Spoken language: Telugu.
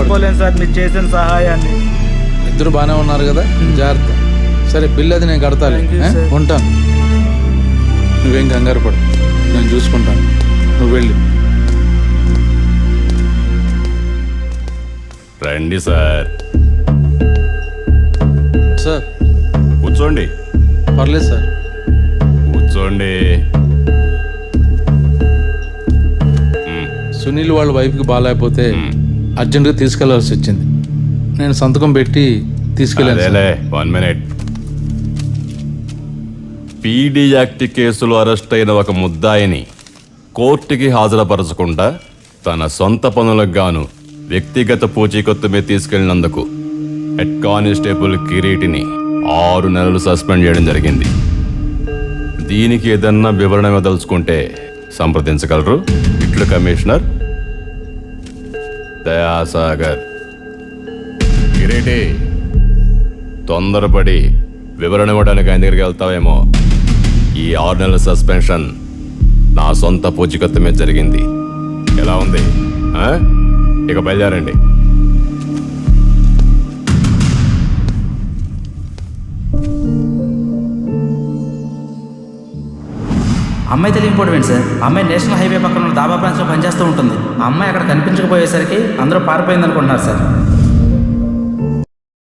మర్చిపోలేను సార్ మీరు చేసిన సహాయాన్ని. ఇద్దరు బాగానే ఉన్నారు కదా, జాగ్రత్త. సరే బిల్లు అది నేను కడతాను. Thank you, sir. ఉంటాను. నువ్వేం కంగారు పడు, నేను చూసుకుంటాను. నువ్వు వెళ్ళి. రండి సార్, సార్ కూర్చోండి. పర్లేదు సార్. కూర్చోండి. సునీల్ వాళ్ళ వైఫ్కి బాగాలేకపోతే అర్జెంటుగా తీసుకెళ్లాల్సి వచ్చింది. నేను సంతకం పెట్టి తీసుకెళ్ళాను సార్. 1 మినిట్. పీడీ యాక్ట్ కేసులో అరెస్ట్ అయిన ఒక ముద్దాయిని కోర్టుకి హాజరుపరచకుండా తన సొంత పనులకు గాను వ్యక్తిగత పూచీకత్తు మీద తీసుకెళ్లినందుకు హెడ్ కానిస్టేబుల్ కిరీటిని 6 నెలలు సస్పెండ్ చేయడం జరిగింది. దీనికి ఏదన్నా వివరణ ఇవ్వదలుచుకుంటే సంప్రదించగలరు. ఇట్లు కమిషనర్ దయాసాగర్. కిరీటి, తొందరపడి వివరణ ఇవ్వడానికి ఆయన దగ్గరికి వెళ్తావేమో. ఈ 6 నెలల సస్పెన్షన్ నా సొంత పూచికత్తు మీద జరిగింది. ఎలా ఉంది? ఇక బయలుదేరండి. అమ్మాయి తెలియకపోవడం ఏంటి సార్? అమ్మాయి నేషనల్ హైవే పక్కన ఉన్న దాబా బ్రాంచ్లో పనిచేస్తూ ఉంటుంది. ఆ అమ్మాయి అక్కడ కనిపించకపోయేసరికి అందరూ పారిపోయింది అనుకుంటున్నారు సార్.